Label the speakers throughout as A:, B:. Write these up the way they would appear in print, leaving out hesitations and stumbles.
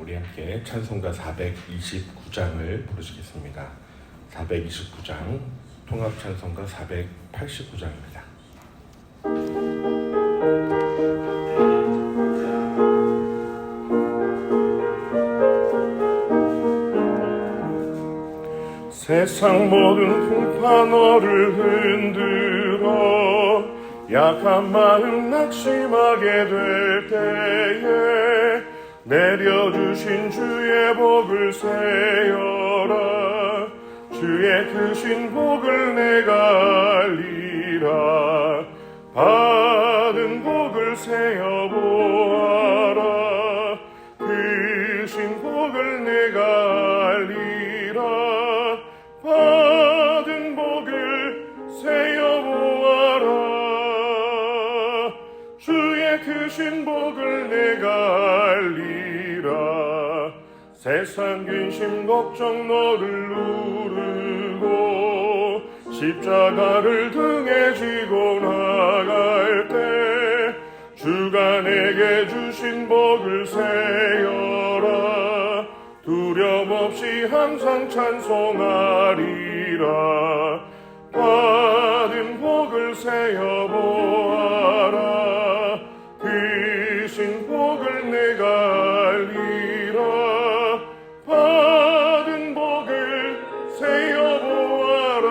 A: 우리 함께 찬송가 429장을 부르시겠습니다. 429장, 통합찬송가 489장입니다. 세상 모든 풍파 너를 흔들어 약한 마음 낙심하게 될 때에 내려주신 주의 복을 세어라. 주의 크신 복을 내가 알리라. 받은 복을 세어보아라. 크신 복을 내가 알리라. 받은 복을 세어보아라. 주의 크신 복을 내가 알리라. 세상 근심 걱정 너를 누르고 십자가를 등에 지고 나갈 때 주가 내게 주신 복을 세어라. 두려움 없이 항상 찬송하리라. 받은 복을 세어보아라. 크신 복을 내가 알리라. 받은 복을 세어보아라.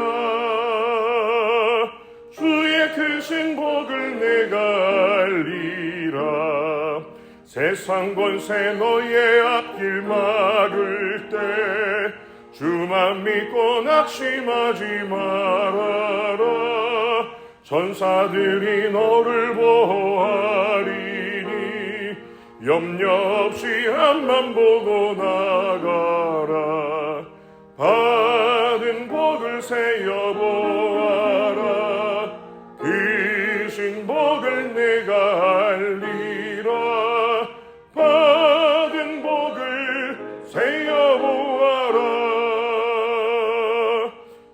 A: 주의 크신 복을 내가 알리라. 세상 권세 너의 앞길 막을 때 주만 믿고 낙심하지 말아라. 전사들이 너를 보호하리니 염려 없이 앞만 보고 나가라. 받은 복을 세어보아라. 크신 복을 내가 알리라. 받은 복을 세어보아라.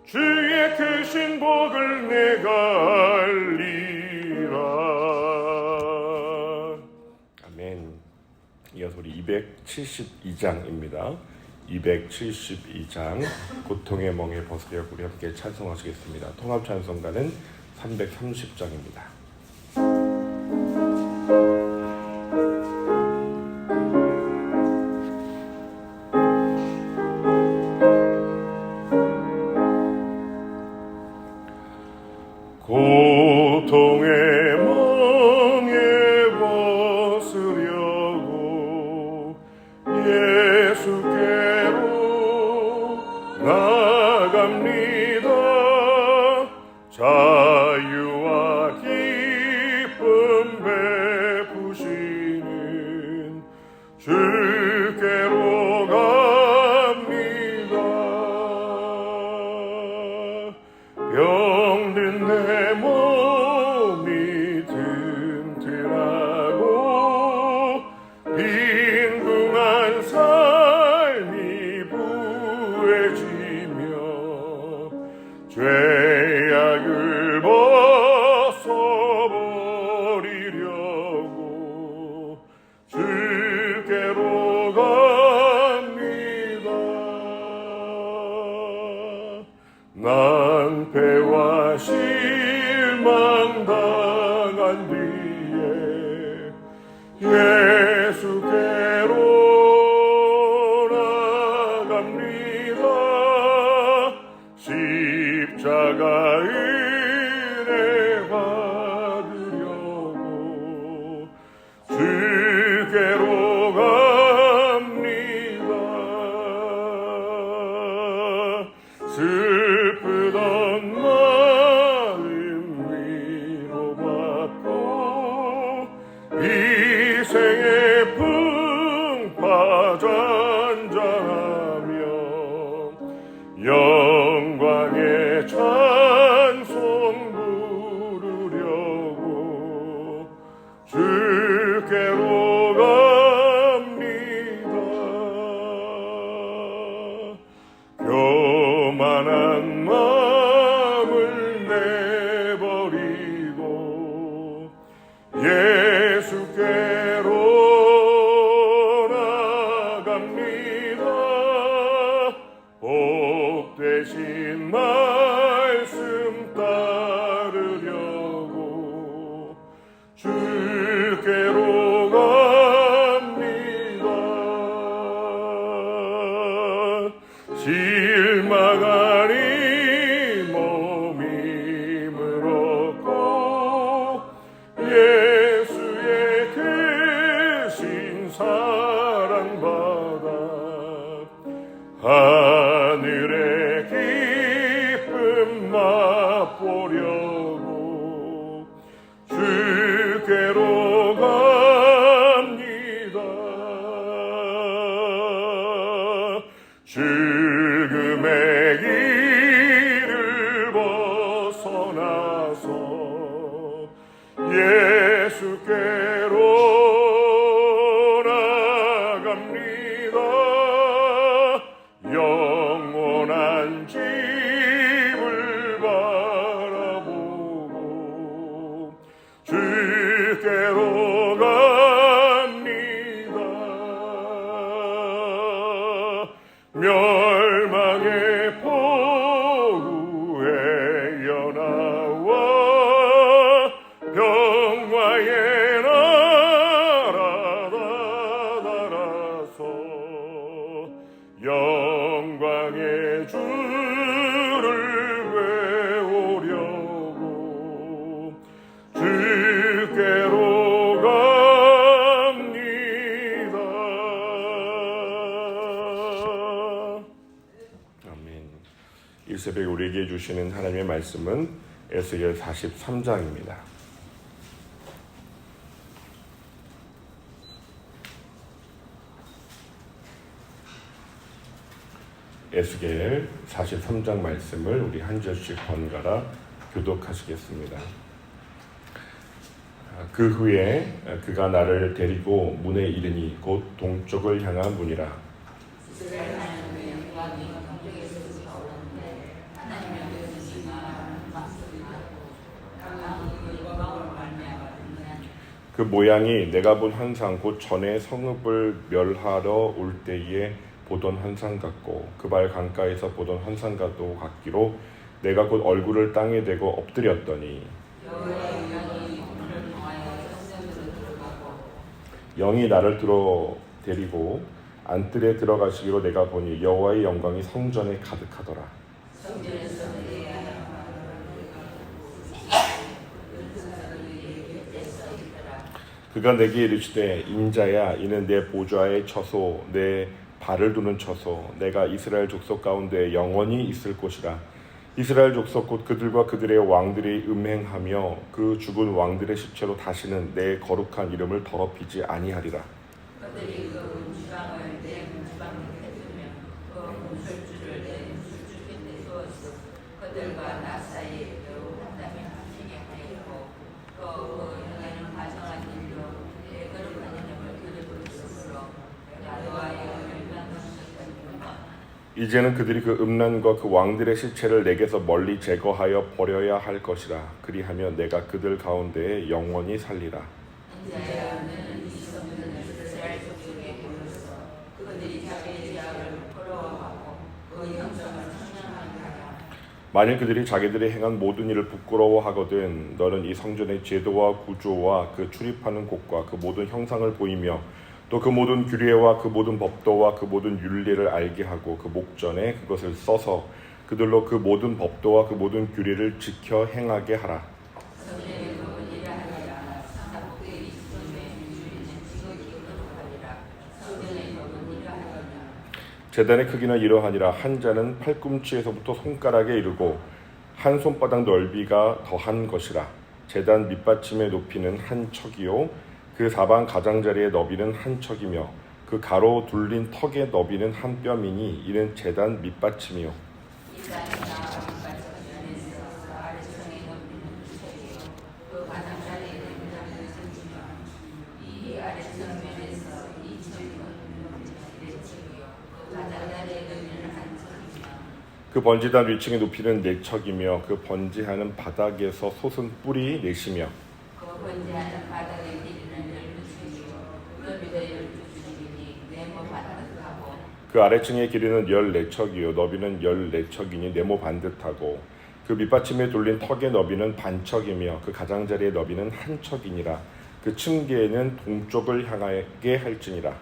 A: 주의 크신 복을 내가 알리라. 아멘. 이어서 우리 272장입니다. 272장 고통의 멍에 벗으려 우리 함께 찬송하시겠습니다. 통합찬송가는 330장입니다. 고통의 멍에 벗으려고 예수께로 나갑니다. 자유와 기쁨 베푸시는 주께로 갑니다. 병든 내 몸이 튼튼하고 빈궁한 삶이 부해지며 죄악을 벗어버리려고 주께로 복되신 말씀 따르려고 주께로 갑니다. 실망하니 몸임을 얻고 예수의 크신 사랑 받아 하늘의 기쁨 맛보려고 주께로 갑니다. 죽음의 길을 벗어나서 예수께로 영원한 집을 바라보고 주께로 갑니다. 멸망의 포구에 연하와 평화의 나라 달아서 영광의 주를 외우려고 주께로 갑니다. 아멘. 이 새벽에 우리에게 주시는 하나님의 말씀은 에스겔 43장입니다. 에스겔 43장 말씀을 우리 한 절씩 번갈아 교독하시겠습니다. 그 후에 그가 나를 데리고 문에 이르니 곧 동쪽을 향한 문이라. 그 모양이 내가 본 환상 곧 전에 성읍을 멸하러 올 때에 보던 환상 같고 그 발 강가에서 보던 환상과도 같기로 내가 곧 얼굴을 땅에 대고 엎드렸더니 영이 나를 들어 데리고 안뜰에 들어가시기로 내가 보니 여호와의 영광이 성전에 가득하더라. 그가 내게 이르시되 인자야 이는 내 보좌의 처소 내 발을 두는 처소 내가 이스라엘 족속 가운데 영원히 있을 곳이라. 이스라엘 족속 곧 그들과 그들의 왕들이 음행하며 그 죽은 왕들의 시체로 다시는 내 거룩한 이름을 더럽히지 아니하리라. 그들이 그 문지방을 내 문지방에 해두며 그 문설주를 내 문설주에 두었어. 그들과 나 사이에 겨우 한담이 합치게 하였고 또 너희는 가정한 일로 내 거룩한 이름을 그들로 쓰므로 여호와의 이제는 그들이 그 음란과 그 왕들의 실체를 내게서 멀리 제거하여 버려야 할 것이라. 그리하면 내가 그들 가운데에 영원히 살리라. 만일 그들이 자기들이 행한 모든 일을 부끄러워하거든 너는 이 성전의 제도와 구조와 그 출입하는 곳과 그 모든 형상을 보이며 또 그 모든 규례와 그 모든 법도와 그 모든 율례를 알게 하고 그 목전에 그것을 써서 그들로 그 모든 법도와 그 모든 규례를 지켜 행하게 하라. 제단의 크기는 이러하니라. 한 자는 팔꿈치에서부터 손가락에 이르고 한 손바닥 넓이가 더한 것이라. 제단 밑받침의 높이는 한 척이요 그 사방 가장자리의 너비는 한 척이며 그 가로 둘린 턱의 너비는 한 뼘이니 이는 제단 밑받침이요. 그 번지단 위층의 높이는 4척이며 그 번지하는 바닥에서 솟은 뿔이 4시며 그 번지하는 바닥의 길이는 12척이요 넓이도 12척이니 네모 바닥과 그 아래층의 길이는 14척이요 너비는 14척이니 네모 반듯하고 그 밑받침에 돌린 턱의 너비는 반척이며 그 가장자리의 너비는 한 척이니라. 그 층계에는 동쪽을 향하게 할지니라.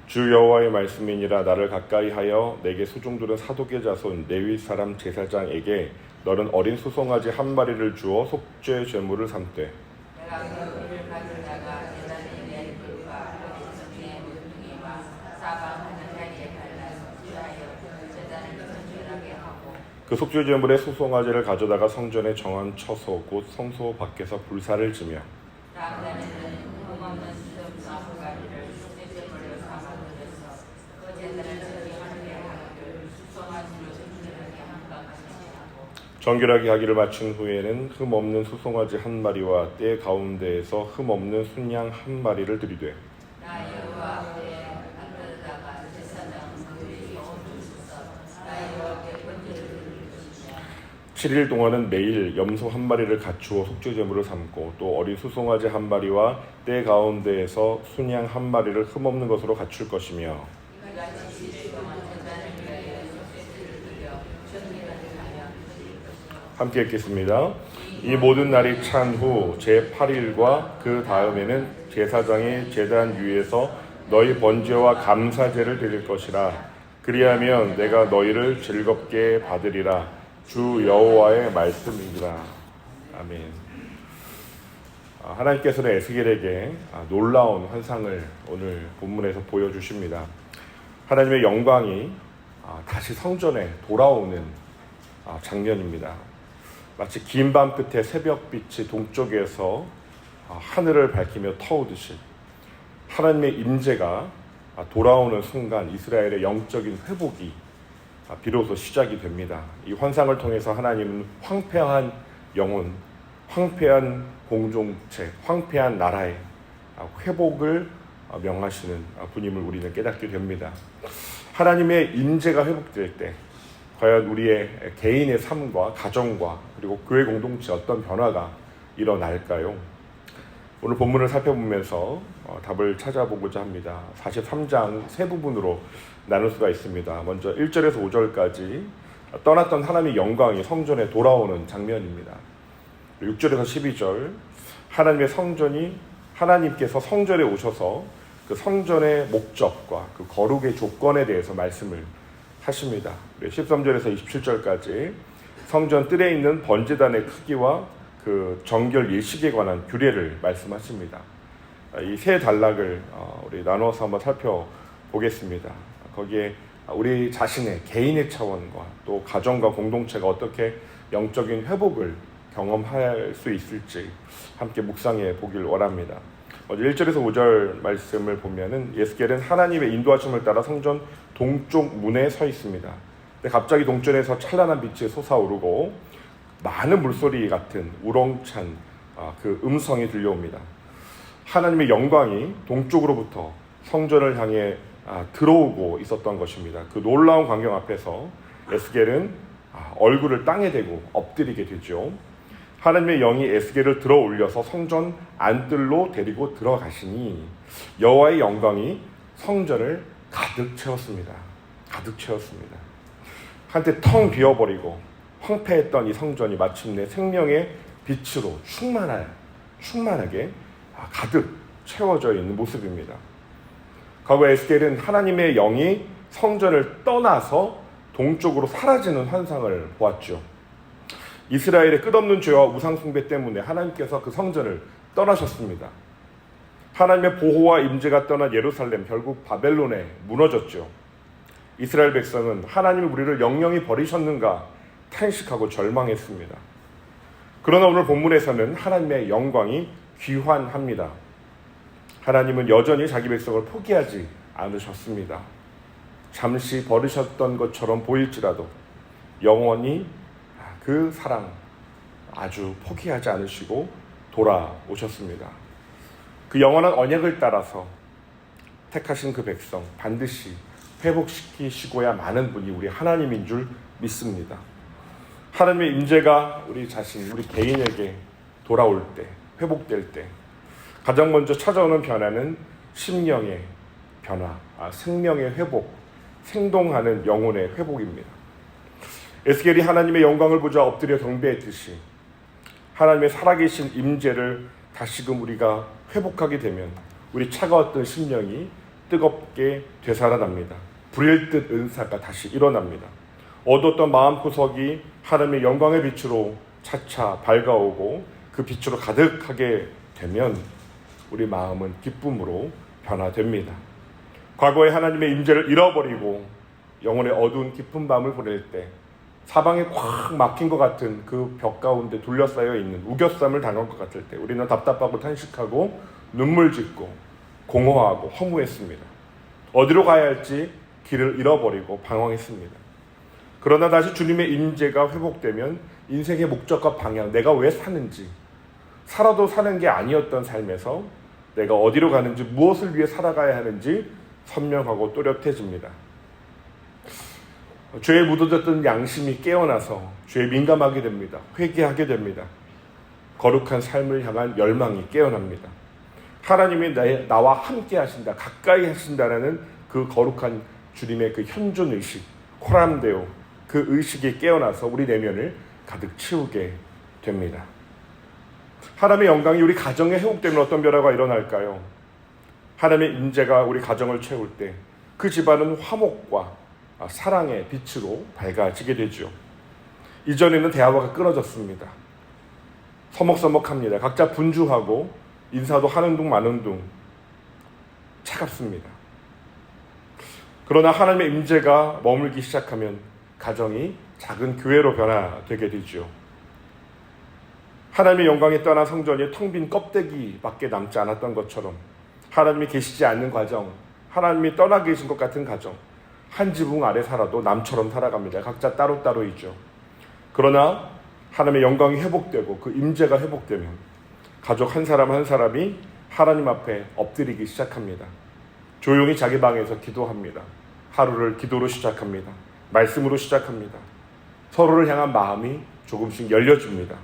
A: 주 여호와의 말씀이니라. 나를 가까이 하여 내게 소중들은 사독의 자손 레위 사람 제사장에게 너는 어린 수송아지 한 마리를 주어 속죄 제물을 삼되 그 속죄 제물의 수송아지를 가져다가 성전에 정한 처소 곧 성소 밖에서 불사를 지며 정결하게 하기를 마친 후에는 흠없는 수송아지 한 마리와 때 가운데에서 흠없는 순양 한 마리를 들이되 7일 동안은 매일 염소 한 마리를 갖추어 속죄제물을 삼고 또 어린 수송아지 한 마리와 때 가운데에서 순양 한 마리를 흠없는 것으로 갖출 것이며 함께 읽겠습니다. 이 모든 날이 찬 후 제8일과 그 다음에는 제사장이 제단 위에서 너희 번제와 감사제를 드릴 것이라. 그리하면 내가 너희를 즐겁게 받으리라. 주 여호와의 말씀이니라. 아멘. 하나님께서는 에스겔에게 놀라운 환상을 오늘 본문에서 보여주십니다. 하나님의 영광이 다시 성전에 돌아오는 장면입니다. 마치 긴 밤 끝에 새벽빛이 동쪽에서 하늘을 밝히며 터오듯이 하나님의 임재가 돌아오는 순간 이스라엘의 영적인 회복이 비로소 시작이 됩니다. 이 환상을 통해서 하나님은 황폐한 영혼, 황폐한 공동체, 황폐한 나라의 회복을 명하시는 분임을 우리는 깨닫게 됩니다. 하나님의 임재가 회복될 때 과연 우리의 개인의 삶과 가정과 그리고 교회 공동체 어떤 변화가 일어날까요? 오늘 본문을 살펴보면서 답을 찾아보고자 합니다. 43장 세 부분으로 나눌 수가 있습니다. 먼저 1절에서 5절까지 떠났던 하나님의 영광이 성전에 돌아오는 장면입니다. 6절에서 12절 하나님의 성전이 하나님께서 성전에 오셔서 그 성전의 목적과 그 거룩의 조건에 대해서 말씀을 하십니다. 13절에서 27절까지 성전 뜰에 있는 번제단의 크기와 그 정결 예식에 관한 규례를 말씀하십니다. 이 세 단락을 우리 나누어서 한번 살펴보겠습니다. 거기에 우리 자신의 개인의 차원과 또 가정과 공동체가 어떻게 영적인 회복을 경험할 수 있을지 함께 묵상해 보길 원합니다. 먼저 1절에서 5절 말씀을 보면은 에스겔은 하나님의 인도하심을 따라 성전 동쪽 문에 서 있습니다. 근데 갑자기 동전에서 찬란한 빛이 솟아오르고 많은 물소리 같은 우렁찬 그 음성이 들려옵니다. 하나님의 영광이 동쪽으로부터 성전을 향해 들어오고 있었던 것입니다. 그 놀라운 광경 앞에서 에스겔은 얼굴을 땅에 대고 엎드리게 되죠. 하나님의 영이 에스겔을 들어 올려서 성전 안뜰로 데리고 들어가시니 여호와의 영광이 성전을 가득 채웠습니다. 가득 채웠습니다. 한때 텅 비어버리고 황폐했던 이 성전이 마침내 생명의 빛으로 충만하게 가득 채워져 있는 모습입니다. 과거 에스겔은 하나님의 영이 성전을 떠나서 동쪽으로 사라지는 환상을 보았죠. 이스라엘의 끝없는 죄와 우상숭배 때문에 하나님께서 그 성전을 떠나셨습니다. 하나님의 보호와 임재가 떠난 예루살렘 결국 바벨론에 무너졌죠. 이스라엘 백성은 하나님이 우리를 영영히 버리셨는가 탄식하고 절망했습니다. 그러나 오늘 본문에서는 하나님의 영광이 귀환합니다. 하나님은 여전히 자기 백성을 포기하지 않으셨습니다. 잠시 버리셨던 것처럼 보일지라도 영원히 그 사랑 아주 포기하지 않으시고 돌아오셨습니다. 그 영원한 언약을 따라서 택하신 그 백성 반드시 회복시키시고야 마는 분이 우리 하나님인 줄 믿습니다. 하나님의 임재가 우리 자신, 우리 개인에게 돌아올 때, 회복될 때 가장 먼저 찾아오는 변화는 심령의 변화, 생명의 회복, 생동하는 영혼의 회복입니다. 에스겔이 하나님의 영광을 보자 엎드려 경배했듯이 하나님의 살아계신 임재를 다시금 우리가 회복하게 되면 우리 차가웠던 심령이 뜨겁게 되살아납니다. 불일 듯 은사가 다시 일어납니다. 어두웠던 마음구석이 하나님의 영광의 빛으로 차차 밝아오고 그 빛으로 가득하게 되면 우리 마음은 기쁨으로 변화됩니다. 과거에 하나님의 임재를 잃어버리고 영혼의 어두운 깊은 밤을 보낼 때 사방에 꽉 막힌 것 같은 그 벽 가운데 둘러싸여 있는 우겨쌈을 당한 것 같을 때 우리는 답답하고 탄식하고 눈물 짓고 공허하고 허무했습니다. 어디로 가야 할지 길을 잃어버리고 방황했습니다. 그러나 다시 주님의 임재가 회복되면 인생의 목적과 방향, 내가 왜 사는지, 살아도 사는 게 아니었던 삶에서 내가 어디로 가는지, 무엇을 위해 살아가야 하는지 선명하고 또렷해집니다. 죄에 묻어졌던 양심이 깨어나서 죄에 민감하게 됩니다. 회개하게 됩니다. 거룩한 삶을 향한 열망이 깨어납니다. 하나님이 나와 함께 하신다, 가까이 하신다라는 그 거룩한 주님의 그 현존의식, 코람데오, 그 의식이 깨어나서 우리 내면을 가득 채우게 됩니다. 하나님의 영광이 우리 가정에 회복되면 어떤 변화가 일어날까요? 하나님의 임재가 우리 가정을 채울 때 그 집안은 화목과 사랑의 빛으로 밝아지게 되죠. 이전에는 대화가 끊어졌습니다. 서먹서먹합니다. 각자 분주하고 인사도 하는 둥 마는 둥 차갑습니다. 그러나 하나님의 임재가 머물기 시작하면 가정이 작은 교회로 변화되게 되죠. 하나님의 영광이 떠난 성전이 텅 빈 껍데기밖에 남지 않았던 것처럼 하나님이 계시지 않는 가정, 하나님이 떠나 계신 것 같은 가정, 한 지붕 아래 살아도 남처럼 살아갑니다. 각자 따로따로이죠. 그러나 하나님의 영광이 회복되고 그 임재가 회복되면 가족 한 사람 한 사람이 하나님 앞에 엎드리기 시작합니다. 조용히 자기 방에서 기도합니다. 하루를 기도로 시작합니다. 말씀으로 시작합니다. 서로를 향한 마음이 조금씩 열려집니다.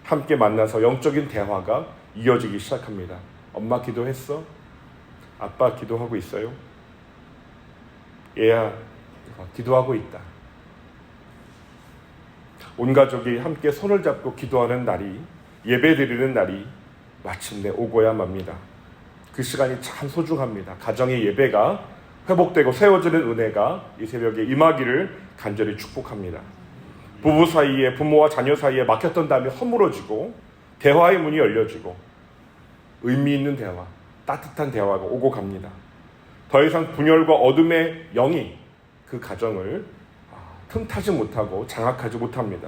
A: 함께 만나서 영적인 대화가 이어지기 시작합니다. 엄마 기도했어? 아빠 기도하고 있어요? 얘야 기도하고 있다. 온 가족이 함께 손을 잡고 기도하는 날이, 예배드리는 날이 마침내 오고야 맙니다. 그 시간이 참 소중합니다. 가정의 예배가 회복되고 세워지는 은혜가 이 새벽에 임하기를 간절히 축복합니다. 부부 사이에, 부모와 자녀 사이에 막혔던 담이 허물어지고 대화의 문이 열려지고 의미 있는 대화, 따뜻한 대화가 오고 갑니다. 더 이상 분열과 어둠의 영이 그 가정을 틈타지 못하고 장악하지 못합니다.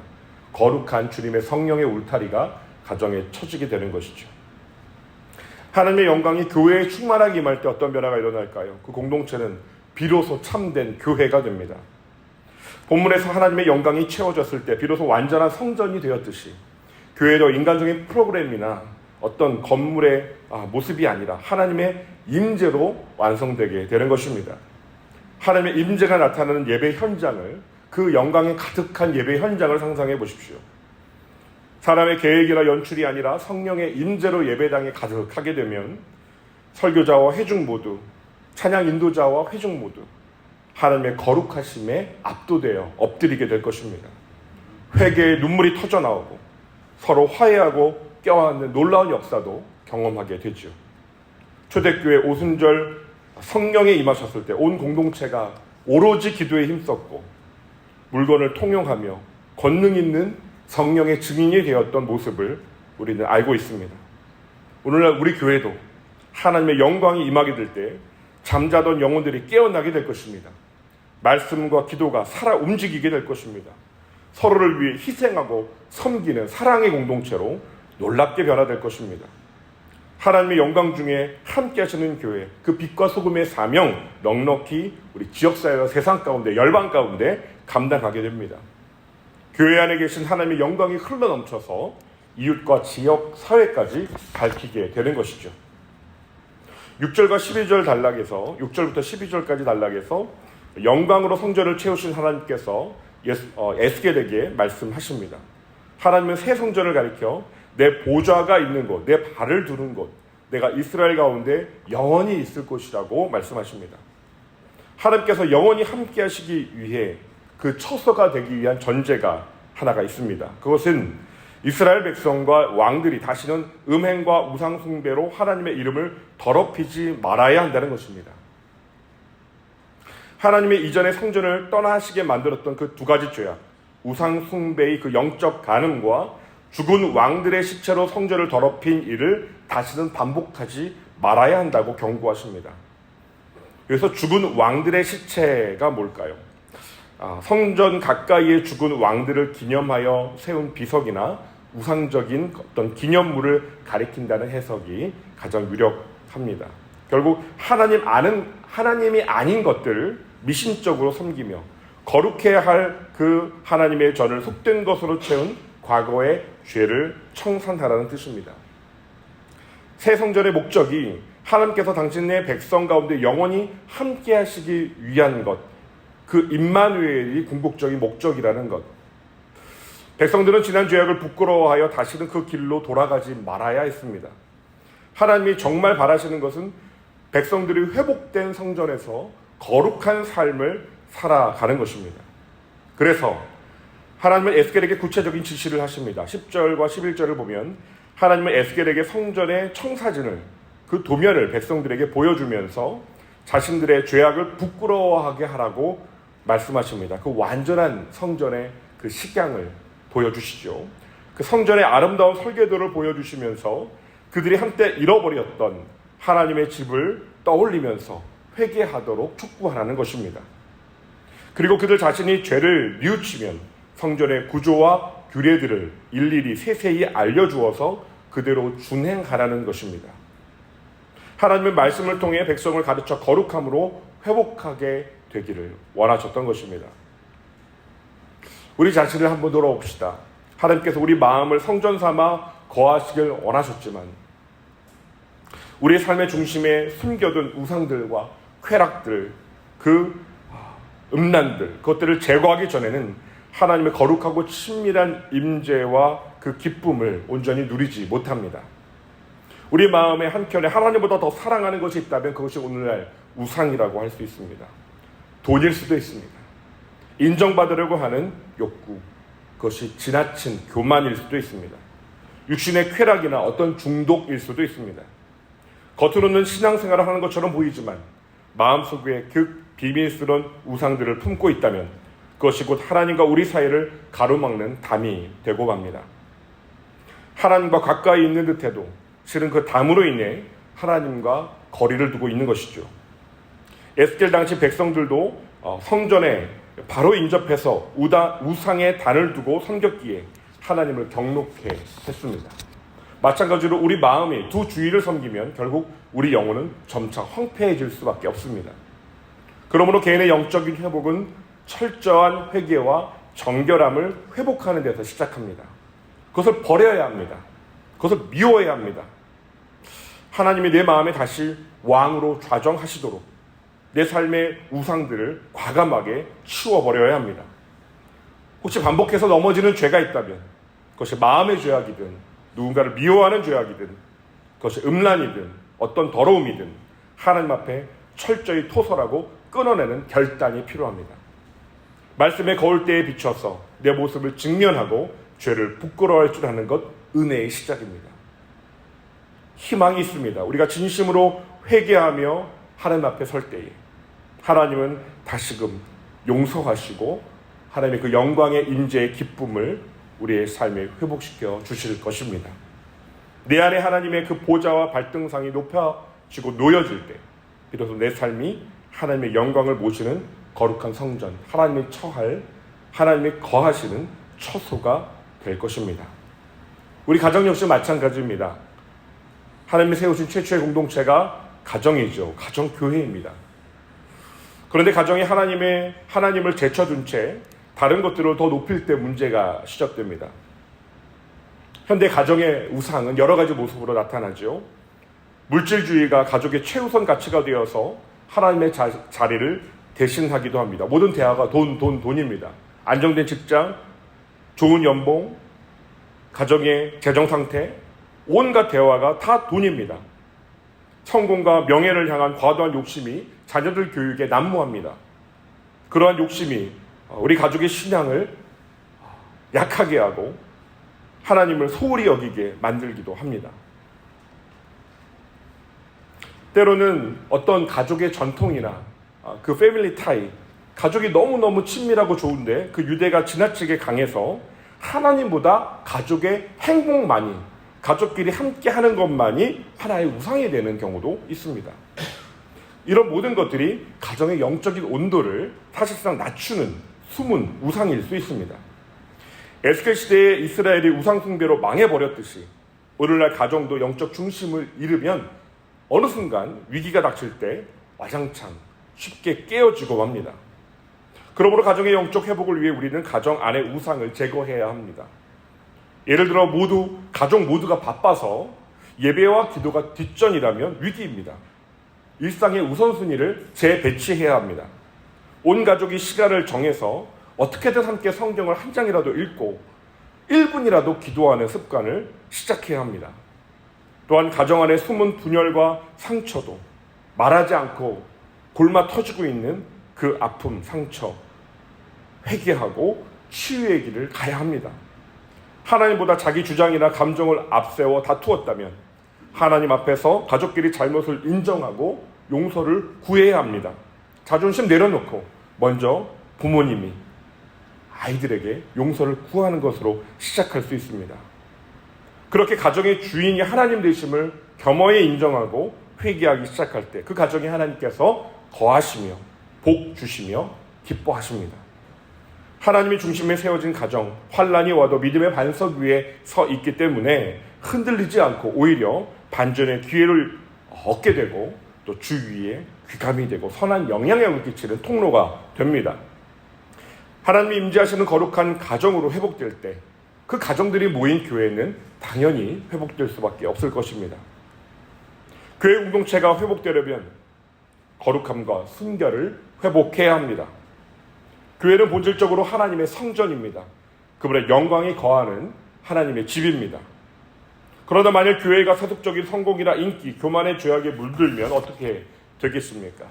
A: 거룩한 주님의 성령의 울타리가 가정에 쳐지게 되는 것이죠. 하나님의 영광이 교회에 충만하게 임할 때 어떤 변화가 일어날까요? 그 공동체는 비로소 참된 교회가 됩니다. 본문에서 하나님의 영광이 채워졌을 때 비로소 완전한 성전이 되었듯이 교회도 인간적인 프로그램이나 어떤 건물의 모습이 아니라 하나님의 임재로 완성되게 되는 것입니다. 하나님의 임재가 나타나는 예배 현장을, 그 영광에 가득한 예배 현장을 상상해 보십시오. 사람의 계획이나 연출이 아니라 성령의 임재로 예배당에 가득하게 되면 설교자와 회중 모두, 찬양 인도자와 회중 모두 하나님의 거룩하심에 압도되어 엎드리게 될 것입니다. 회개의 눈물이 터져 나오고 서로 화해하고 껴안는 놀라운 역사도 경험하게 되죠. 초대교회 오순절 성령에 임하셨을 때 온 공동체가 오로지 기도에 힘썼고 물건을 통용하며 권능 있는 성령의 증인이 되었던 모습을 우리는 알고 있습니다. 오늘날 우리 교회도 하나님의 영광이 임하게 될 때 잠자던 영혼들이 깨어나게 될 것입니다. 말씀과 기도가 살아 움직이게 될 것입니다. 서로를 위해 희생하고 섬기는 사랑의 공동체로 놀랍게 변화될 것입니다. 하나님의 영광 중에 함께 하시는 교회, 그 빛과 소금의 사명 넉넉히 우리 지역사회와 세상 가운데, 열방 가운데 감당하게 됩니다. 교회 안에 계신 하나님의 영광이 흘러넘쳐서 이웃과 지역, 사회까지 밝히게 되는 것이죠. 6절과 12절 단락에서 6절부터 12절까지 단락에서 영광으로 성전을 채우신 하나님께서 에스겔에게 말씀하십니다. 하나님은 새 성전을 가리켜 내 보좌가 있는 곳, 내 발을 두는 곳, 내가 이스라엘 가운데 영원히 있을 곳이라고 말씀하십니다. 하나님께서 영원히 함께 하시기 위해 그 처소가 되기 위한 전제가 하나가 있습니다. 그것은 이스라엘 백성과 왕들이 다시는 음행과 우상 숭배로 하나님의 이름을 더럽히지 말아야 한다는 것입니다. 하나님의 이전의 성전을 떠나시게 만들었던 그 두 가지 죄악, 우상 숭배의 그 영적 간음과 죽은 왕들의 시체로 성전을 더럽힌 일을 다시는 반복하지 말아야 한다고 경고하십니다. 그래서 죽은 왕들의 시체가 뭘까요? 성전 가까이에 죽은 왕들을 기념하여 세운 비석이나 우상적인 어떤 기념물을 가리킨다는 해석이 가장 유력합니다. 결국 하나님이 아닌 것들을 미신적으로 섬기며 거룩해야 할 그 하나님의 전을 속된 것으로 채운 과거의 죄를 청산하라는 뜻입니다. 새 성전의 목적이 하나님께서 당신의 백성 가운데 영원히 함께 하시기 위한 것, 그 임마누엘이 궁극적인 목적이라는 것. 백성들은 지난 죄악을 부끄러워하여 다시는 그 길로 돌아가지 말아야 했습니다. 하나님이 정말 바라시는 것은 백성들이 회복된 성전에서 거룩한 삶을 살아가는 것입니다. 그래서 하나님은 에스겔에게 구체적인 지시를 하십니다. 10절과 11절을 보면 하나님은 에스겔에게 성전의 청사진을, 그 도면을 백성들에게 보여주면서 자신들의 죄악을 부끄러워하게 하라고 말씀하십니다. 그 완전한 성전의 그 식양을 보여주시죠. 그 성전의 아름다운 설계도를 보여주시면서 그들이 한때 잃어버렸던 하나님의 집을 떠올리면서 회개하도록 촉구하라는 것입니다. 그리고 그들 자신이 죄를 뉘우치면 성전의 구조와 규례들을 일일이 세세히 알려주어서 그대로 준행하라는 것입니다. 하나님의 말씀을 통해 백성을 가르쳐 거룩함으로 회복하게 되기를 원하셨던 것입니다. 우리 자신을 한번 돌아봅시다. 하나님께서 우리 마음을 성전 삼아 거하시길 원하셨지만 우리의 삶의 중심에 숨겨둔 우상들과 쾌락들, 그 음란들, 그것들을 제거하기 전에는 하나님의 거룩하고 친밀한 임재와 그 기쁨을 온전히 누리지 못합니다. 우리 마음의 한켠에 하나님보다 더 사랑하는 것이 있다면 그것이 오늘날 우상이라고 할 수 있습니다. 돈일 수도 있습니다. 인정받으려고 하는 욕구, 그것이 지나친 교만일 수도 있습니다. 육신의 쾌락이나 어떤 중독일 수도 있습니다. 겉으로는 신앙생활을 하는 것처럼 보이지만 마음속에 그 비밀스러운 우상들을 품고 있다면 그것이 곧 하나님과 우리 사이를 가로막는 담이 되고 맙니다. 하나님과 가까이 있는 듯해도 실은 그 담으로 인해 하나님과 거리를 두고 있는 것이죠. 에스겔 당시 백성들도 성전에 바로 인접해서 우상의 단을 두고 섬겼기에 하나님을 경록해 했습니다. 마찬가지로 우리 마음이 두 주의를 섬기면 결국 우리 영혼은 점차 황폐해질 수밖에 없습니다. 그러므로 개인의 영적인 회복은 철저한 회개와 정결함을 회복하는 데서 시작합니다. 그것을 버려야 합니다. 그것을 미워해야 합니다. 하나님이 내 마음에 다시 왕으로 좌정하시도록 내 삶의 우상들을 과감하게 치워버려야 합니다. 혹시 반복해서 넘어지는 죄가 있다면 그것이 마음의 죄악이든 누군가를 미워하는 죄악이든 그것이 음란이든 어떤 더러움이든 하나님 앞에 철저히 토설하고 끊어내는 결단이 필요합니다. 말씀의 거울대에 비춰서 내 모습을 직면하고 죄를 부끄러워할 줄 아는 것, 은혜의 시작입니다. 희망이 있습니다. 우리가 진심으로 회개하며 하나님 앞에 설 때에 하나님은 다시금 용서하시고 하나님의 그 영광의 임재의 기쁨을 우리의 삶에 회복시켜 주실 것입니다. 내 안에 하나님의 그 보좌와 발등상이 높아지고 놓여질 때 비로소 내 삶이 하나님의 영광을 모시는 거룩한 성전, 하나님의 처할, 하나님의 거하시는 처소가 될 것입니다. 우리 가정 역시 마찬가지입니다. 하나님이 세우신 최초의 공동체가 가정이죠. 가정교회입니다. 그런데 가정이 하나님을 제쳐둔 채 다른 것들을 더 높일 때 문제가 시작됩니다. 현대 가정의 우상은 여러 가지 모습으로 나타나죠. 물질주의가 가족의 최우선 가치가 되어서 하나님의 자리를 대신하기도 합니다. 모든 대화가 돈입니다. 안정된 직장, 좋은 연봉, 가정의 재정 상태, 온갖 대화가 다 돈입니다. 성공과 명예를 향한 과도한 욕심이 자녀들 교육에 난무합니다. 그러한 욕심이 우리 가족의 신앙을 약하게 하고 하나님을 소홀히 여기게 만들기도 합니다. 때로는 어떤 가족의 전통이나 그 패밀리 타이, 가족이 너무너무 친밀하고 좋은데 그 유대가 지나치게 강해서 하나님보다 가족의 행복만이, 가족끼리 함께 하는 것만이 하나의 우상이 되는 경우도 있습니다. 이런 모든 것들이 가정의 영적인 온도를 사실상 낮추는 숨은 우상일 수 있습니다. 에스겔 시대에 이스라엘이 우상 숭배로 망해버렸듯이 오늘날 가정도 영적 중심을 잃으면 어느 순간 위기가 닥칠 때 와장창 쉽게 깨어지고 맙니다. 그러므로 가정의 영적 회복을 위해 우리는 가정 안의 우상을 제거해야 합니다. 예를 들어 가족 모두가 바빠서 예배와 기도가 뒷전이라면 위기입니다. 일상의 우선순위를 재배치해야 합니다. 온 가족이 시간을 정해서 어떻게든 함께 성경을 한 장이라도 읽고 1분이라도 기도하는 습관을 시작해야 합니다. 또한 가정 안의 숨은 분열과 상처도 말하지 않고 골마 터지고 있는 그 아픔, 상처, 회개하고 치유의 길을 가야 합니다. 하나님보다 자기 주장이나 감정을 앞세워 다투었다면 하나님 앞에서 가족끼리 잘못을 인정하고 용서를 구해야 합니다. 자존심 내려놓고 먼저 부모님이 아이들에게 용서를 구하는 것으로 시작할 수 있습니다. 그렇게 가정의 주인이 하나님 되심을 겸허히 인정하고 회개하기 시작할 때 그 가정에 하나님께서 거하시며 복 주시며 기뻐하십니다. 하나님이 중심에 세워진 가정, 환난이 와도 믿음의 반석 위에 서 있기 때문에 흔들리지 않고 오히려 반전의 기회를 얻게 되고 또 주위에 귀감이 되고 선한 영향력을 끼치는 통로가 됩니다. 하나님이 임재하시는 거룩한 가정으로 회복될 때 그 가정들이 모인 교회는 당연히 회복될 수밖에 없을 것입니다. 교회 공동체가 회복되려면 거룩함과 순결을 회복해야 합니다. 교회는 본질적으로 하나님의 성전입니다. 그분의 영광이 거하는 하나님의 집입니다. 그러다 만약 교회가 세속적인 성공이나 인기, 교만의 죄악에 물들면 어떻게 되겠습니까?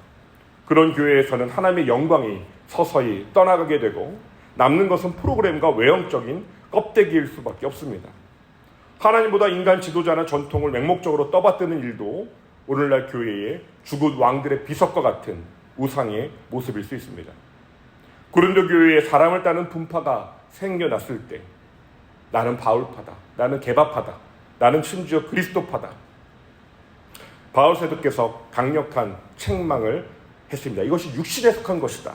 A: 그런 교회에서는 하나님의 영광이 서서히 떠나가게 되고 남는 것은 프로그램과 외형적인 껍데기일 수밖에 없습니다. 하나님보다 인간 지도자나 전통을 맹목적으로 떠받드는 일도 오늘날 교회의 죽은 왕들의 비석과 같은 우상의 모습일 수 있습니다. 고린도 교회에 사람을 따는 분파가 생겨났을 때 나는 바울파다, 나는 게바파다, 나는 심지어 그리스도파다. 바울 사도께서 강력한 책망을 했습니다. 이것이 육신에 속한 것이다.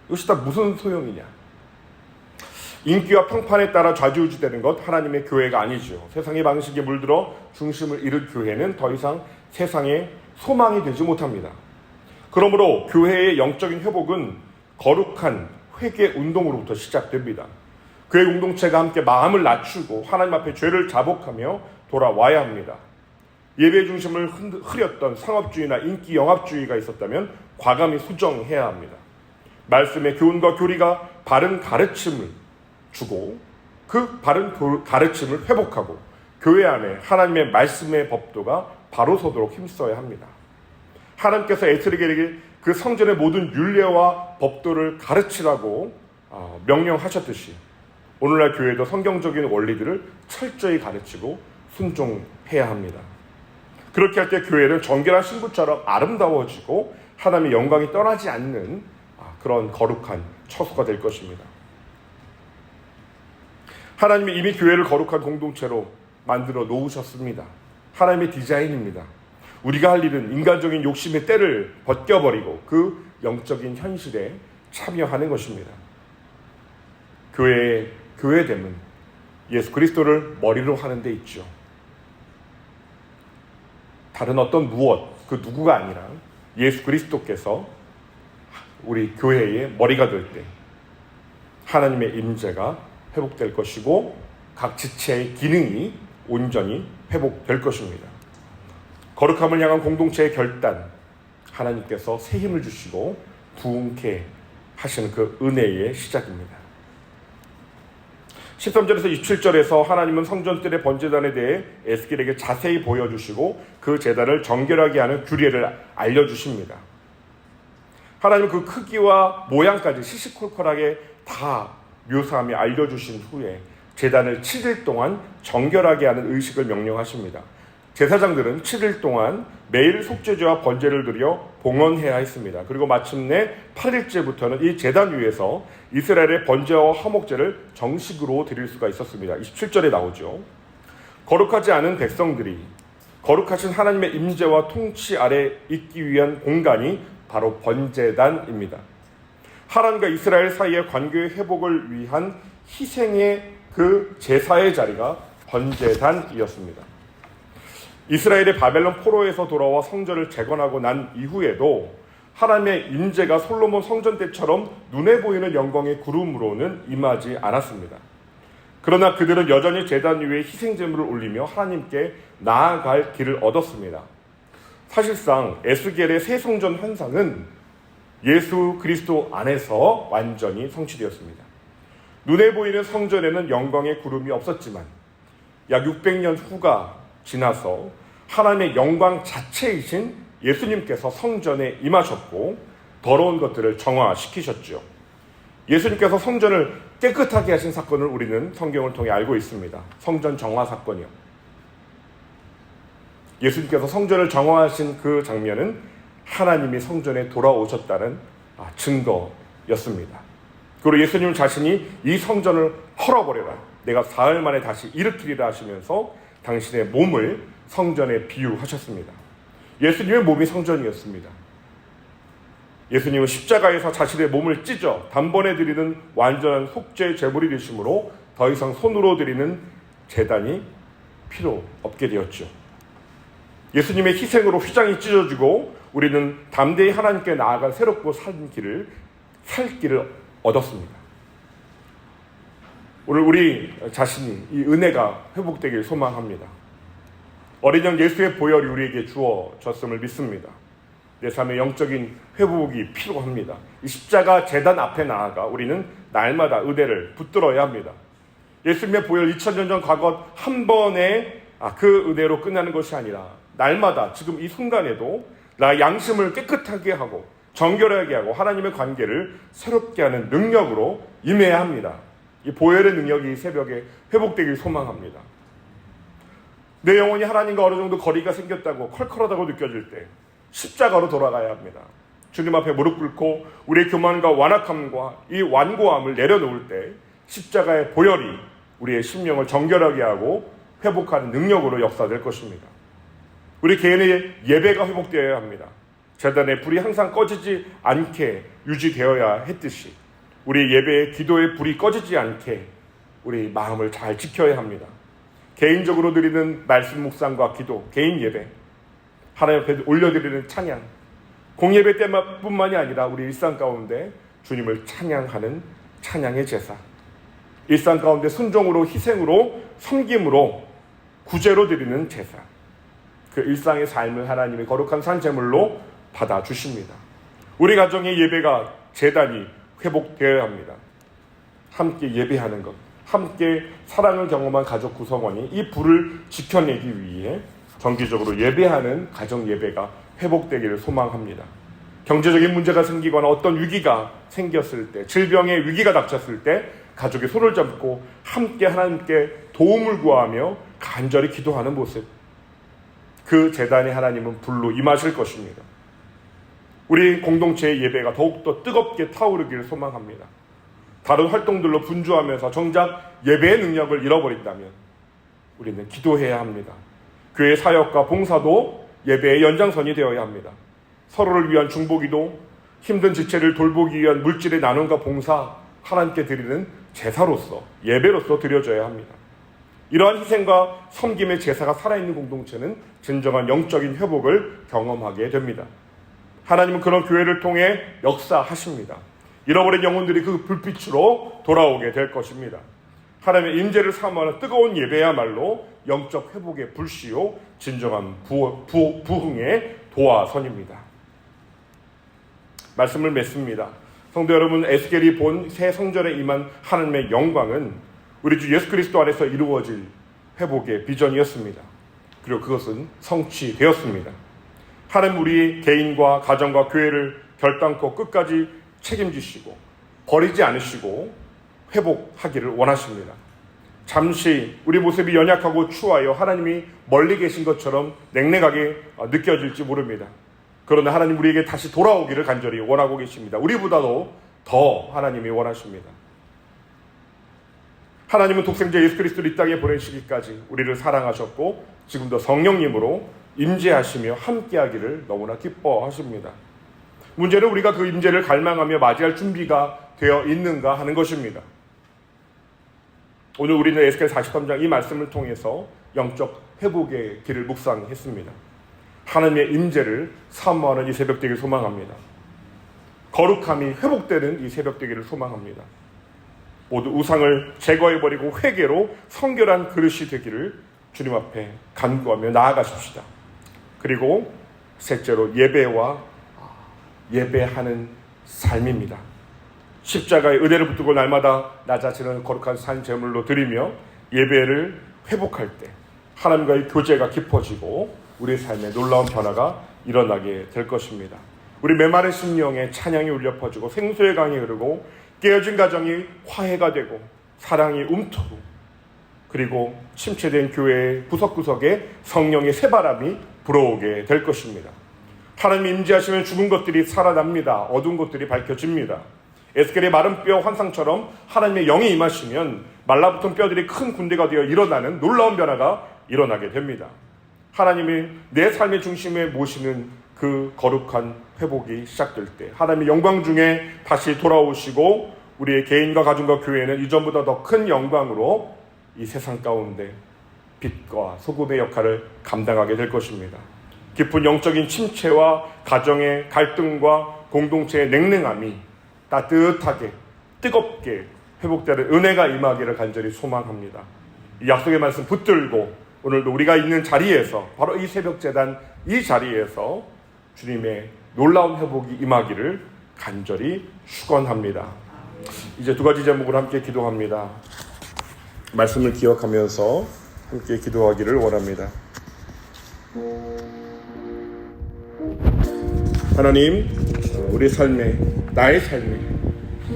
A: 이것이 다 무슨 소용이냐. 인기와 평판에 따라 좌지우지되는 것 하나님의 교회가 아니죠. 세상의 방식에 물들어 중심을 잃은 교회는 더 이상 세상의 소망이 되지 못합니다. 그러므로 교회의 영적인 회복은 거룩한 회개 운동으로부터 시작됩니다. 교회 공동체가 함께 마음을 낮추고 하나님 앞에 죄를 자복하며 돌아와야 합니다. 예배 중심을 흐렸던 상업주의나 인기 영합주의가 있었다면 과감히 수정해야 합니다. 말씀의 교훈과 교리가 바른 가르침을 주고 그 바른 가르침을 회복하고 교회 안에 하나님의 말씀의 법도가 바로 서도록 힘써야 합니다. 하나님께서 에스겔에게 그 성전의 모든 율례와 법도를 가르치라고 명령하셨듯이 오늘날 교회도 성경적인 원리들을 철저히 가르치고 순종해야 합니다. 그렇게 할 때 교회는 정결한 신부처럼 아름다워지고 하나님의 영광이 떠나지 않는 그런 거룩한 처소가 될 것입니다. 하나님이 이미 교회를 거룩한 공동체로 만들어 놓으셨습니다. 하나님의 디자인입니다. 우리가 할 일은 인간적인 욕심의 때를 벗겨버리고 그 영적인 현실에 참여하는 것입니다. 교회됨은 예수 그리스도를 머리로 하는 데 있죠. 다른 어떤 그 누구가 아니라 예수 그리스도께서 우리 교회의 머리가 될 때 하나님의 임재가 회복될 것이고 각 지체의 기능이 온전히 회복될 것입니다. 거룩함을 향한 공동체의 결단, 하나님께서 새 힘을 주시고 부흥케 하시는 그 은혜의 시작입니다. 13절에서 27절에서 하나님은 성전뜰의 번제단에 대해 에스겔에게 자세히 보여주시고 그 제단을 정결하게 하는 규례를 알려주십니다. 하나님은 그 크기와 모양까지 시시콜콜하게 다 묘사하며 알려주신 후에 제단을 7일 동안 정결하게 하는 의식을 명령하십니다. 제사장들은 7일 동안 매일 속죄제와 번제를 드려 봉헌해야 했습니다. 그리고 마침내 8일째부터는 이 제단 위에서 이스라엘의 번제와 화목제를 정식으로 드릴 수가 있었습니다. 27절에 나오죠. 거룩하지 않은 백성들이 거룩하신 하나님의 임재와 통치 아래 있기 위한 공간이 바로 번제단입니다. 하나님과 이스라엘 사이의 관계의 회복을 위한 희생의 그 제사의 자리가 번제단이었습니다. 이스라엘의 바벨론 포로에서 돌아와 성전을 재건하고 난 이후에도 하나님의 임재가 솔로몬 성전 때처럼 눈에 보이는 영광의 구름으로는 임하지 않았습니다. 그러나 그들은 여전히 제단 위에 희생제물을 올리며 하나님께 나아갈 길을 얻었습니다. 사실상 에스겔의 새 성전 환상은 예수 그리스도 안에서 완전히 성취되었습니다. 눈에 보이는 성전에는 영광의 구름이 없었지만 약 600년 후가 지나서 하나님의 영광 자체이신 예수님께서 성전에 임하셨고 더러운 것들을 정화시키셨죠. 예수님께서 성전을 깨끗하게 하신 사건을 우리는 성경을 통해 알고 있습니다. 성전 정화 사건이요. 예수님께서 성전을 정화하신 그 장면은 하나님이 성전에 돌아오셨다는 증거였습니다. 그리고 예수님 자신이 이 성전을 헐어버려라, 내가 사흘 만에 다시 일으키리라 하시면서 당신의 몸을 성전에 비유하셨습니다. 예수님의 몸이 성전이었습니다. 예수님은 십자가에서 자신의 몸을 찢어 단번에 드리는 완전한 속죄 제물이 되심으로 더 이상 손으로 드리는 제단이 필요 없게 되었죠. 예수님의 희생으로 휘장이 찢어지고 우리는 담대히 하나님께 나아갈 새롭고 살 길을 얻었습니다. 오늘 우리 자신이 이 은혜가 회복되길 소망합니다. 어린 양 예수의 보혈이 우리에게 주어졌음을 믿습니다. 내 삶의 영적인 회복이 필요합니다. 이 십자가 제단 앞에 나아가 우리는 날마다 은혜를 붙들어야 합니다. 예수님의 보혈 2000년 전 과거 한 번에 그 은혜로 끝나는 것이 아니라 날마다 지금 이 순간에도 나의 양심을 깨끗하게 하고 정결하게 하고 하나님의 관계를 새롭게 하는 능력으로 임해야 합니다. 이 보혈의 능력이 이 새벽에 회복되길 소망합니다. 내 영혼이 하나님과 어느 정도 거리가 생겼다고 컬컬하다고 느껴질 때 십자가로 돌아가야 합니다. 주님 앞에 무릎 꿇고 우리의 교만과 완악함과 이 완고함을 내려놓을 때 십자가의 보혈이 우리의 심령을 정결하게 하고 회복하는 능력으로 역사될 것입니다. 우리 개인의 예배가 회복되어야 합니다. 제단의 불이 항상 꺼지지 않게 유지되어야 했듯이 우리 예배의 기도의 불이 꺼지지 않게 우리 마음을 잘 지켜야 합니다. 개인적으로 드리는 말씀 묵상과 기도, 개인 예배, 하나님 앞에 올려드리는 찬양, 공예배 때뿐만이 아니라 우리 일상 가운데 주님을 찬양하는 찬양의 제사, 일상 가운데 순종으로 희생으로 섬김으로 구제로 드리는 제사, 그 일상의 삶을 하나님의 거룩한 산제물로 받아주십니다. 우리 가정의 예배가 제단이 회복되어야 합니다. 함께 예배하는 것, 함께 사랑을 경험한 가족 구성원이 이 불을 지켜내기 위해 정기적으로 예배하는 가정 예배가 회복되기를 소망합니다. 경제적인 문제가 생기거나 어떤 위기가 생겼을 때, 질병의 위기가 닥쳤을 때 가족이 손을 잡고 함께 하나님께 도움을 구하며 간절히 기도하는 모습, 그 제단에 하나님은 불로 임하실 것입니다. 우리 공동체의 예배가 더욱더 뜨겁게 타오르기를 소망합니다. 다른 활동들로 분주하면서 정작 예배의 능력을 잃어버린다면 우리는 기도해야 합니다. 교회 사역과 봉사도 예배의 연장선이 되어야 합니다. 서로를 위한 중보기도, 힘든 지체를 돌보기 위한 물질의 나눔과 봉사, 하나님께 드리는 제사로서, 예배로서 드려져야 합니다. 이러한 희생과 섬김의 제사가 살아있는 공동체는 진정한 영적인 회복을 경험하게 됩니다. 하나님은 그런 교회를 통해 역사하십니다. 잃어버린 영혼들이 그 불빛으로 돌아오게 될 것입니다. 하나님의 임재를 사모하는 뜨거운 예배야말로 영적 회복의 불씨요 진정한 부흥의 도화선입니다. 말씀을 맺습니다. 성도 여러분, 에스겔이 본 새 성전에 임한 하나님의 영광은 우리 주 예수 그리스도 안에서 이루어질 회복의 비전이었습니다. 그리고 그것은 성취되었습니다. 하나님 우리 개인과 가정과 교회를 결단코 끝까지 책임지시고 버리지 않으시고 회복하기를 원하십니다. 잠시 우리 모습이 연약하고 추하여 하나님이 멀리 계신 것처럼 냉랭하게 느껴질지 모릅니다. 그러나 하나님 우리에게 다시 돌아오기를 간절히 원하고 계십니다. 우리보다도 더 하나님이 원하십니다. 하나님은 독생자 예수 그리스도를 이 땅에 보내시기까지 우리를 사랑하셨고 지금도 성령님으로 임재하시며 함께하기를 너무나 기뻐하십니다. 문제는 우리가 그 임재를 갈망하며 맞이할 준비가 되어 있는가 하는 것입니다. 오늘 우리는 에스겔 43장 이 말씀을 통해서 영적 회복의 길을 묵상했습니다. 하나님의 임재를 사모하는 이 새벽 되기를 소망합니다. 거룩함이 회복되는 이 새벽 되기를 소망합니다. 모두 우상을 제거해버리고 회개로 성결한 그릇이 되기를 주님 앞에 간구하며 나아가십시다. 그리고 셋째로 예배하는 삶입니다. 십자가의 은혜를 붙들고 날마다 나 자신을 거룩한 산 제물로 드리며 예배를 회복할 때 하나님과의 교제가 깊어지고 우리의 삶에 놀라운 변화가 일어나게 될 것입니다. 우리 메마른 심령에 찬양이 울려 퍼지고 생수의 강이 흐르고 깨어진 가정이 화해가 되고 사랑이 움트고 그리고 침체된 교회의 구석구석에 성령의 새바람이 불어오게 될 것입니다. 하나님이 임재하시면 죽은 것들이 살아납니다. 어두운 것들이 밝혀집니다. 에스겔의 마른 뼈 환상처럼 하나님의 영이 임하시면 말라붙은 뼈들이 큰 군대가 되어 일어나는 놀라운 변화가 일어나게 됩니다. 하나님이 내 삶의 중심에 모시는 그 거룩한 회복이 시작될 때 하나님의 영광 중에 다시 돌아오시고 우리의 개인과 가정과 교회는 이전보다 더 큰 영광으로 이 세상 가운데 빛과 소금의 역할을 감당하게 될 것입니다. 깊은 영적인 침체와 가정의 갈등과 공동체의 냉랭함이 따뜻하게 뜨겁게 회복되는 은혜가 임하기를 간절히 소망합니다. 이 약속의 말씀 붙들고 오늘도 우리가 있는 자리에서 바로 이 새벽제단 이 자리에서 주님의 놀라운 회복이 임하기를 간절히 축원합니다. 이제 두 가지 제목으로 함께 기도합니다. 말씀을 기억하면서 함께 기도하기를 원합니다. 하나님, 우리 삶에 나의 삶에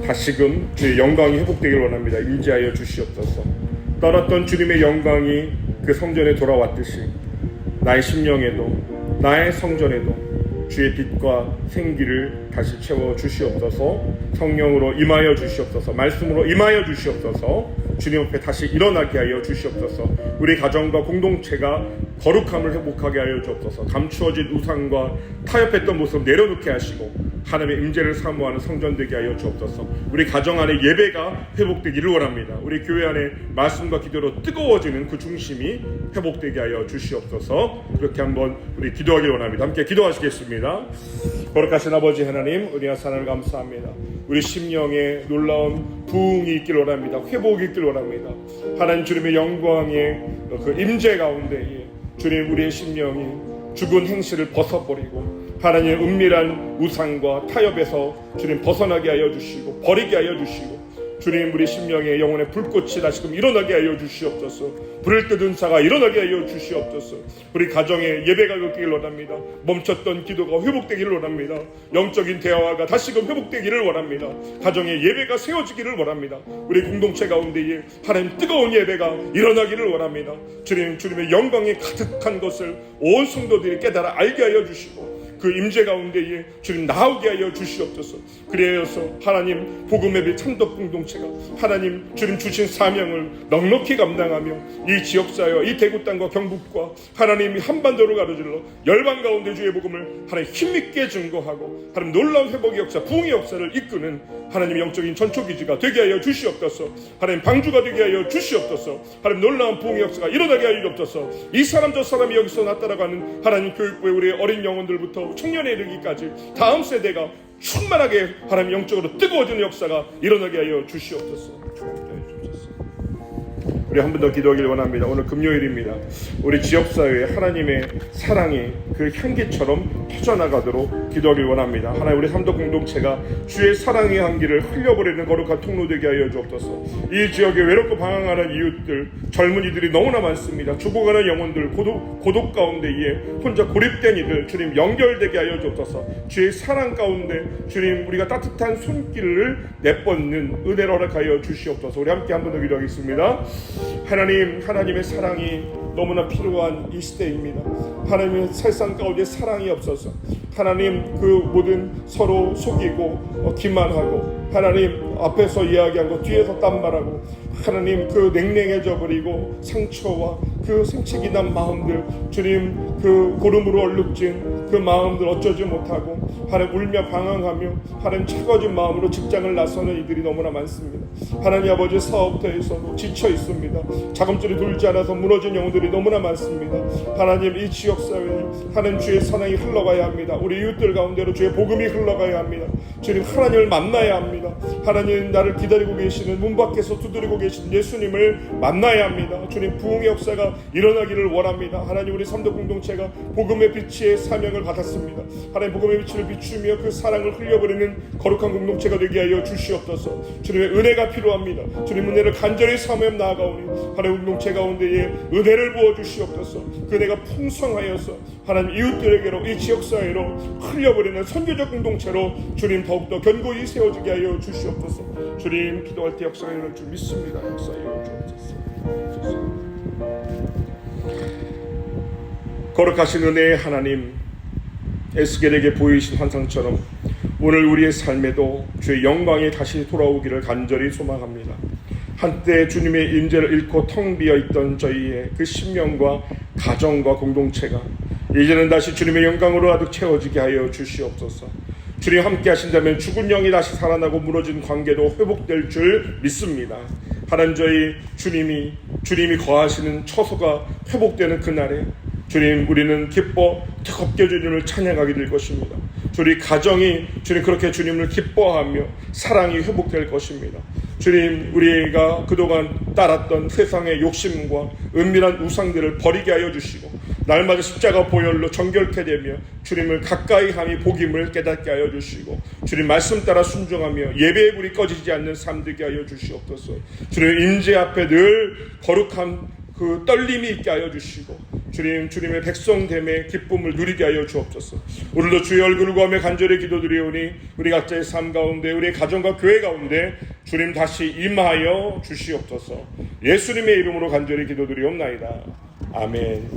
A: 다시금 주의 영광이 회복되기를 원합니다. 임재하여 주시옵소서. 떠났던 주님의 영광이 그 성전에 돌아왔듯이 나의 심령에도 나의 성전에도 주의 빛과 생기를 다시 채워 주시옵소서. 성령으로 임하여 주시옵소서. 말씀으로 임하여 주시옵소서. 주님 앞에 다시 일어나게 하여 주시옵소서. 우리 가정과 공동체가 거룩함을 회복하게 하여 주옵소서. 감추어진 우상과 타협했던 모습 내려놓게 하시고 하나님의 임재를 사모하는 성전 되게 하여 주옵소서. 우리 가정 안에 예배가 회복되기를 원합니다. 우리 교회 안에 말씀과 기도로 뜨거워지는 그 중심이 회복되게 하여 주시옵소서. 그렇게 한번 우리 기도하기를 원합니다. 함께 기도하시겠습니다. 거룩하신 아버지 하나님, 은혜와 사랑을 감사합니다. 우리 심령에 놀라운 부흥이 있기를 원합니다. 회복이 있기를 원합니다. 하나님 주님의 영광의 그 임재 가운데 주님 우리의 심령이 죽은 행실을 벗어버리고 하나님의 은밀한 우상과 타협에서 주님 벗어나게 하여 주시고 버리게 하여 주시고 주님 우리 심령의 영혼의 불꽃이 다시금 일어나게 하여 주시옵소서. 불을 뜯은 자가 일어나게 하여 주시옵소서. 우리 가정의 예배가 걷기를 원합니다. 멈췄던 기도가 회복되기를 원합니다. 영적인 대화가 다시금 회복되기를 원합니다. 가정의 예배가 세워지기를 원합니다. 우리 공동체 가운데에 하나님 뜨거운 예배가 일어나기를 원합니다. 주님의 영광이 가득한 것을 온 성도들이 깨달아 알게 하여 주시고 그 임재 가운데에 주님 나오게 하여 주시옵소서. 그래서 하나님 복음의 빛 참독 공동체가 하나님 주님 주신 사명을 넉넉히 감당하며 이 지역사회와 이 대구 땅과 경북과 하나님이 한반도를 가로질러 열방 가운데 주의 복음을 하나님 힘있게 증거하고 하나님 놀라운 회복의 역사 부흥의 역사를 이끄는 하나님 영적인 전초기지가 되게 하여 주시옵소서. 하나님 방주가 되게 하여 주시옵소서. 하나님 놀라운 부흥의 역사가 일어나게 하여 주옵소서. 이 사람 저 사람이 여기서 나따라가는 하나님 교육부의 우리의 어린 영혼들부터 청년에 이르기까지 다음 세대가 충만하게 하나님 영적으로 뜨거워지는 역사가 일어나게 하여 주시옵소서. 우리 한 번 더 기도하길 원합니다. 오늘 금요일입니다. 우리 지역사회에 하나님의 사랑이 그 향기처럼 퍼져나가도록 기도하길 원합니다. 하나님, 우리 삼도 공동체가 주의 사랑의 향기를 흘려버리는 거룩한 통로 되게 하여 주옵소서. 이 지역에 외롭고 방황하는 이웃들, 젊은이들이 너무나 많습니다. 죽어가는 영혼들, 고독 가운데에 혼자 고립된 이들, 주님 연결되게 하여 주옵소서. 주의 사랑 가운데 주님, 우리가 따뜻한 손길을 내뻗는 은혜를 허락하여 주시옵소서. 우리 함께 한 번 더 기도하겠습니다. 하나님, 하나님의 사랑이 너무나 필요한 이 시대입니다. 하나님의 세상 가운데 사랑이 없어서 하나님, 그 모든 서로 속이고 기만하고 하나님 앞에서 이야기한 거 뒤에서 딴말하고 하나님, 그 냉랭해져 버리고 상처와 그 생채기 난 마음들, 주님, 그 고름으로 얼룩진 그 마음들 어쩌지 못하고 하나님 울며 방황하며 하나님 차가워진 마음으로 직장을 나서는 이들이 너무나 많습니다. 하나님 아버지, 사업터에서도 지쳐 있습니다. 자금줄이 돌지 않아서 무너진 영혼들이 너무나 많습니다. 하나님, 이 지역사회에 하나님 주의 사랑이 흘러가야 합니다. 우리 이웃들 가운데로 주의 복음이 흘러가야 합니다. 주님, 하나님을 만나야 합니다. 하나님, 나를 기다리고 계시는 문 밖에서 두드리고 계신 예수님을 만나야 합니다. 주님, 부흥의 역사가 일어나기를 원합니다. 하나님, 우리 삼도 공동체가 복음의 빛의 사명을 받았습니다. 하나님, 복음의 빛을 비추며 그 사랑을 흘려버리는 거룩한 공동체가 되게 하여 주시옵소서. 주님의 은혜가 필요합니다. 주님, 은혜를 간절히 사모하며 나아가오니 하나님, 공동체 가운데에 은혜를 부어주시옵소서. 그 은혜가 풍성하여서 하나님 이웃들에게로, 이 지역사회로 흘려버리는 선교적 공동체로 주님 더욱더 견고히 세워지게 하여 주시옵소서. 주님, 기도할 때 역사가 일어날 줄 믿습니다. 역사에 주옵소서. 거룩하신 은혜의 하나님, 에스겔에게 보이신 환상처럼 오늘 우리의 삶에도 주의 영광이 다시 돌아오기를 간절히 소망합니다. 한때 주님의 임재를 잃고 텅 비어있던 저희의 그 심령과 가정과 공동체가 이제는 다시 주님의 영광으로 가득 채워지게 하여 주시옵소서. 주님 함께 하신다면 죽은 영이 다시 살아나고 무너진 관계도 회복될 줄 믿습니다. 하나님, 저희 주님이 거하시는 처소가 회복되는 그날에 주님, 우리는 기뻐 뜨겁게 주님을 찬양하게 될 것입니다. 우리 가정이 주님 그렇게 주님을 기뻐하며 사랑이 회복될 것입니다. 주님, 우리가 그동안 따랐던 세상의 욕심과 은밀한 우상들을 버리게 하여 주시고 날마다 십자가 보혈로 정결케 되며 주님을 가까이 함이 복임을 깨닫게 하여 주시고 주님 말씀 따라 순종하며 예배의 불이 꺼지지 않는 삶 되게 하여 주시옵소서. 주님 임재 앞에 늘 거룩한 그 떨림이 있게 하여 주시고 주님의 백성됨의 기쁨을 누리게 하여 주옵소서. 오늘도 주의 얼굴을 구하며 간절히 기도드리오니 우리 각자의 삶 가운데, 우리의 가정과 교회 가운데 주님 다시 임하여 주시옵소서. 예수님의 이름으로 간절히 기도드리옵나이다. 아멘.